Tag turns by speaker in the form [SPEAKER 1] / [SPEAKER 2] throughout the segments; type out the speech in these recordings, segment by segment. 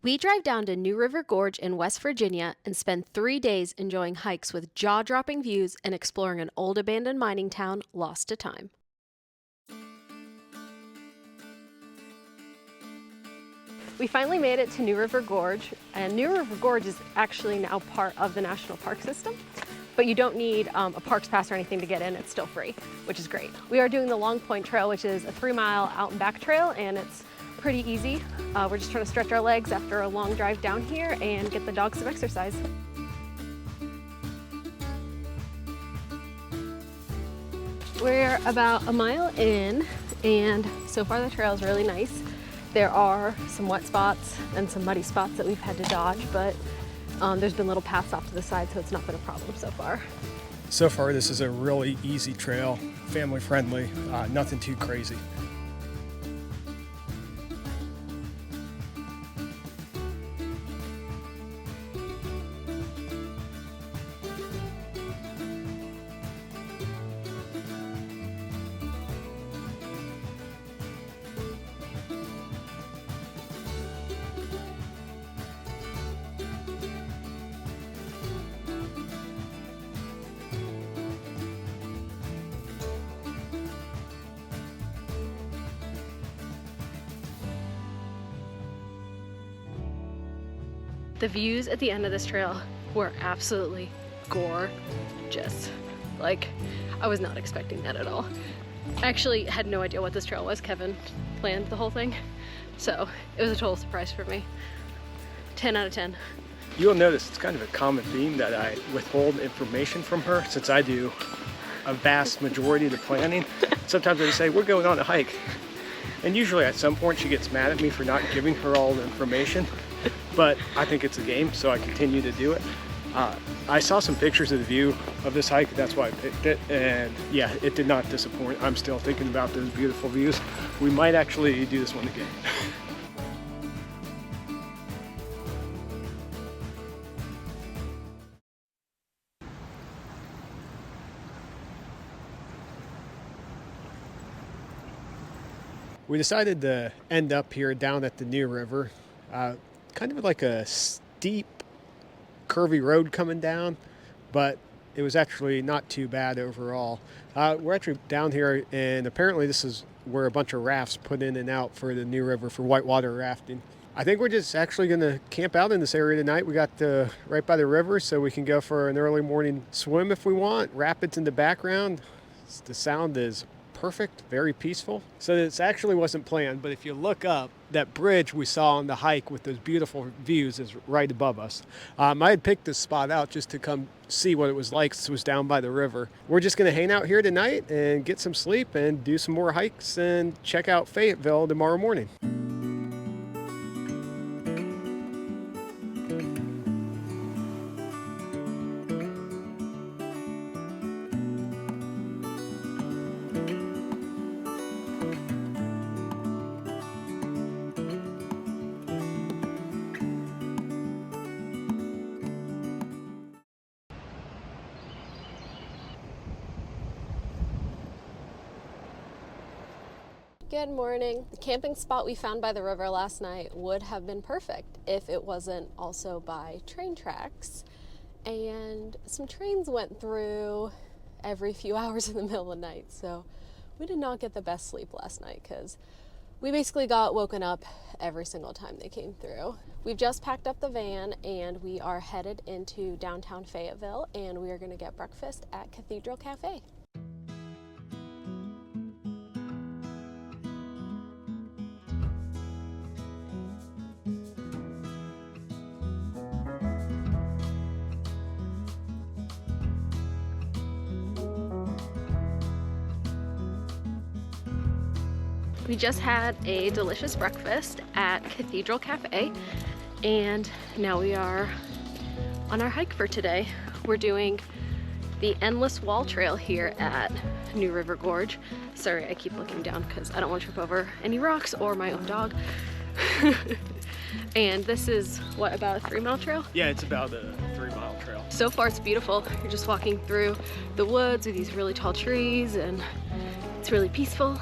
[SPEAKER 1] We drive down to New River Gorge in West Virginia and spend 3 days enjoying hikes with jaw-dropping views and exploring an old abandoned mining town lost to time. We finally made it to New River Gorge, and New River Gorge is actually now part of the national park system, but you don't need a parks pass or anything to get in. It's still free, which is great. We are doing the Long Point Trail, which is a 3-mile out and back trail, and it's pretty easy. We're just trying to stretch our legs after a long drive down here and get the dogs some exercise. We're about a mile in, and so far the trail is really nice. There are some wet spots and some muddy spots that we've had to dodge, but there's been little paths off to the side, so it's not been a problem so far.
[SPEAKER 2] So far, this is a really easy trail, family friendly, nothing too crazy.
[SPEAKER 1] The views at the end of this trail were absolutely gorgeous. Like, I was not expecting that at all. I actually had no idea what this trail was. Kevin planned the whole thing, so it was a total surprise for me. 10 out of 10.
[SPEAKER 2] You'll notice it's kind of a common theme that I withhold information from her, since I do a vast majority of the planning. Sometimes I just say, we're going on a hike. And usually at some point she gets mad at me for not giving her all the information. But I think it's a game, so I continue to do it. I saw some pictures of the view of this hike, that's why I picked it, and yeah, it did not disappoint. I'm still thinking about those beautiful views. We might actually do this one again. We decided to end up here down at the New River. Kind of like a steep, curvy road coming down, but it was actually not too bad overall. We're actually down here, and apparently this is where a bunch of rafts put in and out for the New River for whitewater rafting. I think we're just actually going to camp out in this area tonight. We got right by the river, so we can go for an early morning swim if we want. Rapids in the background. The sound is perfect, very peaceful. So this actually wasn't planned, but if you look up, that bridge we saw on the hike with those beautiful views is right above us. I had picked this spot out just to come see what it was like since it was down by the river. We're just gonna hang out here tonight and get some sleep and do some more hikes and check out Fayetteville tomorrow morning.
[SPEAKER 1] Good morning. The camping spot we found by the river last night would have been perfect if it wasn't also by train tracks. And some trains went through every few hours in the middle of the night, so we did not get the best sleep last night because we basically got woken up every single time they came through. We've just packed up the van and we are headed into downtown Fayetteville, and we are going to get breakfast at Cathedral Cafe. We just had a delicious breakfast at Cathedral Cafe, and now we are on our hike for today. We're doing the Endless Wall Trail here at New River Gorge. Sorry, I keep looking down because I don't want to trip over any rocks or my own dog. And this is, what, about a 3-mile trail?
[SPEAKER 2] Yeah, it's about a 3-mile trail.
[SPEAKER 1] So far it's beautiful. You're just walking through the woods with these really tall trees, and it's really peaceful.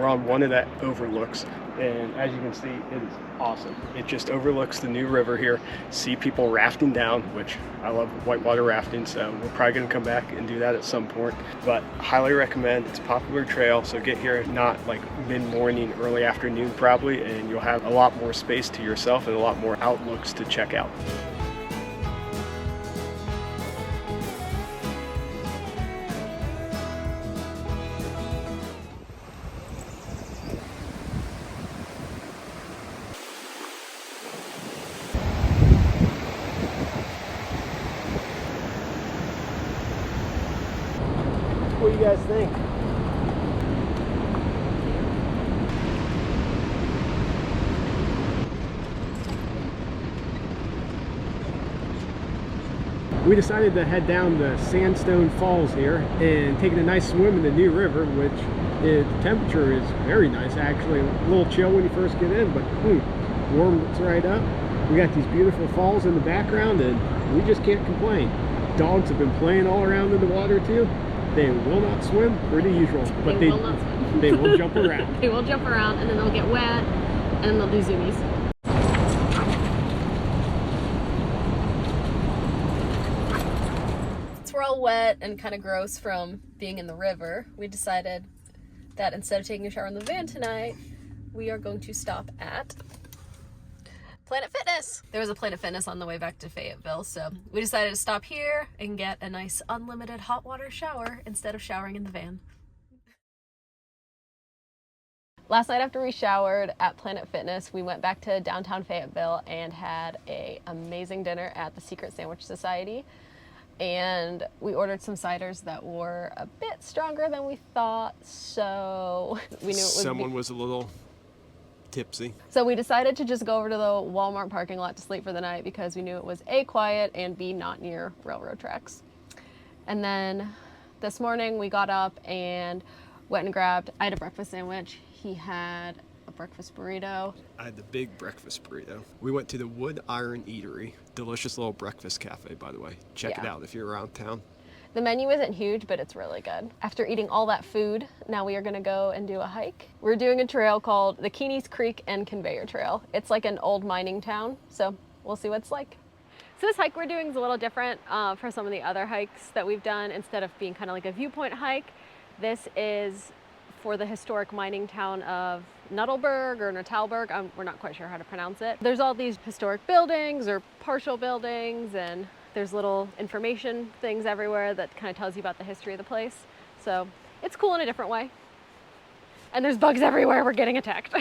[SPEAKER 2] We're on one of the overlooks, and as you can see, it is awesome. It just overlooks the new river here. See people rafting down, which I love whitewater rafting, so we're probably going to come back and do that at some point. But highly recommend. It's a popular trail, so get here not like mid-morning, early afternoon probably, and you'll have a lot more space to yourself and a lot more outlooks to check out. What do you guys think? We decided to head down to Sandstone Falls here and taking a nice swim in the new river, which the temperature is very nice actually. A little chill when you first get in, but warms right up. We got these beautiful falls in the background and we just can't complain. Dogs have been playing all around in the water too. They will not swim, pretty usual, but they will not swim. They will jump around.
[SPEAKER 1] They will jump around and then they'll get wet and they'll do zoomies. Since we're all wet and kind of gross from being in the river, we decided that instead of taking a shower in the van tonight, we are going to stop at Planet Fitness. There was a Planet Fitness on the way back to Fayetteville, so we decided to stop here and get a nice unlimited hot water shower instead of showering in the van. Last night after we showered at Planet Fitness, we went back to downtown Fayetteville and had an amazing dinner at the Secret Sandwich Society. And we ordered some ciders that were a bit stronger than we thought, so we knew it would
[SPEAKER 2] Someone was a little tipsy.
[SPEAKER 1] So we decided to just go over to the Walmart parking lot to sleep for the night because we knew it was A, quiet, and B, not near railroad tracks. And then this morning we got up and went and grabbed, I had a breakfast sandwich. He had a breakfast burrito.
[SPEAKER 2] I had the big breakfast burrito. We went to the Wood Iron Eatery. Delicious little breakfast cafe, by the way. Check it out if you're around town.
[SPEAKER 1] The menu isn't huge, but it's really good. After eating all that food, now we are gonna go and do a hike. We're doing a trail called the Keeney's Creek and Conveyor Trail. It's like an old mining town, so we'll see what it's like. So this hike we're doing is a little different for some of the other hikes that we've done. Instead of being kind of like a viewpoint hike, this is for the historic mining town of Nuttallburg or Nuttallburg. We're not quite sure how to pronounce it. There's all these historic buildings or partial buildings, and there's little information things everywhere that kind of tells you about the history of the place. So it's cool in a different way. And there's bugs everywhere. We're getting attacked.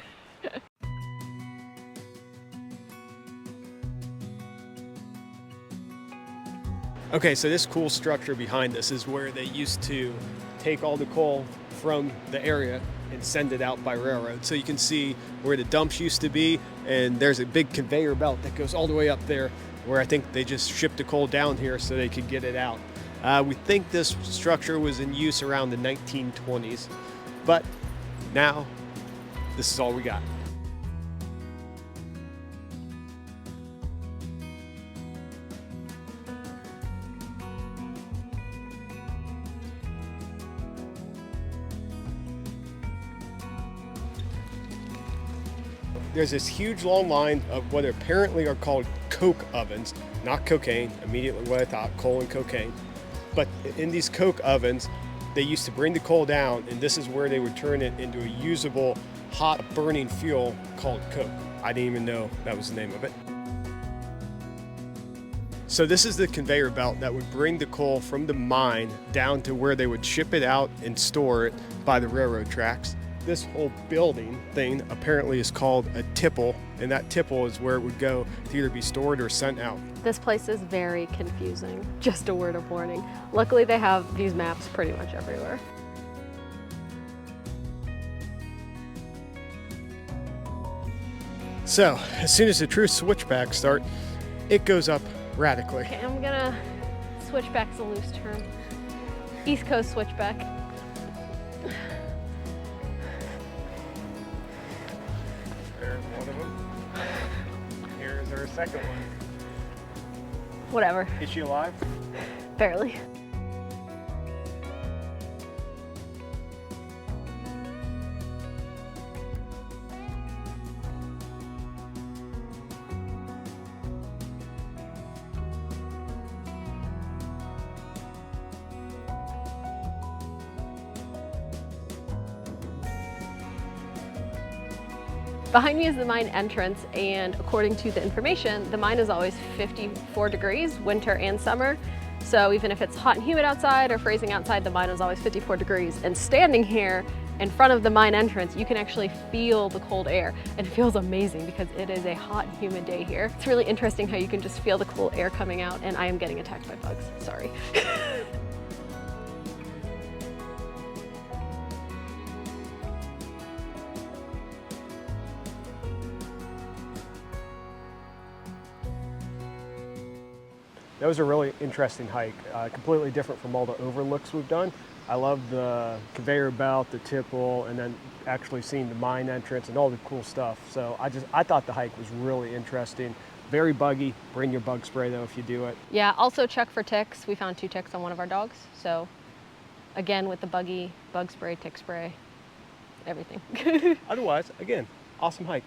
[SPEAKER 2] Okay, so this cool structure behind us is where they used to take all the coal from the area and send it out by railroad. So you can see where the dumps used to be, and there's a big conveyor belt that goes all the way up there, where I think they just shipped the coal down here so they could get it out. We think this structure was in use around the 1920s, but now this is all we got. There's this huge long line of what apparently are called coke ovens, not cocaine, immediately what I thought, coal and cocaine. But in these coke ovens, they used to bring the coal down, and this is where they would turn it into a usable, hot, burning fuel called coke. I didn't even know that was the name of it. So this is the conveyor belt that would bring the coal from the mine down to where they would ship it out and store it by the railroad tracks. This whole building thing apparently is called a tipple, and that tipple is where it would go to either be stored or sent out.
[SPEAKER 1] This place is very confusing, just a word of warning. Luckily they have these maps pretty much everywhere.
[SPEAKER 2] So, as soon as the true switchbacks start, it goes up radically.
[SPEAKER 1] Okay, I'm gonna, switchback's a loose term. East Coast switchback.
[SPEAKER 2] There's one of them. Here's our second one.
[SPEAKER 1] Whatever.
[SPEAKER 2] Is she alive?
[SPEAKER 1] Barely. Behind me is the mine entrance, and according to the information, the mine is always 54 degrees, winter and summer. So even if it's hot and humid outside or freezing outside, the mine is always 54 degrees. And standing here in front of the mine entrance, you can actually feel the cold air. And it feels amazing because it is a hot and humid day here. It's really interesting how you can just feel the cool air coming out, and I am getting attacked by bugs, sorry.
[SPEAKER 2] That was a really interesting hike, completely different from all the overlooks we've done. I love the conveyor belt, the tipple, and then actually seeing the mine entrance and all the cool stuff. So I thought the hike was really interesting. Very buggy. Bring your bug spray though if you do it.
[SPEAKER 1] Yeah, also check for ticks. We found 2 ticks on one of our dogs. So again, with the buggy, bug spray, tick spray, everything.
[SPEAKER 2] Otherwise, again, awesome hike.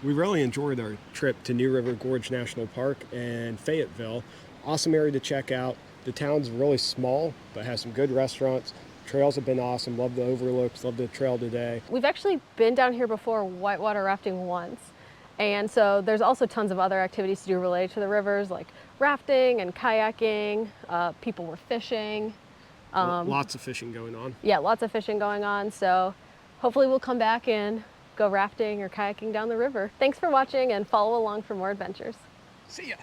[SPEAKER 2] We really enjoyed our trip to New River Gorge National Park and Fayetteville. Awesome area to check out. The town's really small, but has some good restaurants. Trails have been awesome. Love the overlooks, love the trail today.
[SPEAKER 1] We've actually been down here before whitewater rafting once. And so there's also tons of other activities to do related to the rivers, like rafting and kayaking. People were fishing.
[SPEAKER 2] Lots of fishing going on.
[SPEAKER 1] Yeah, lots of fishing going on. So hopefully we'll come back and go rafting or kayaking down the river. Thanks for watching, and follow along for more adventures.
[SPEAKER 2] See ya.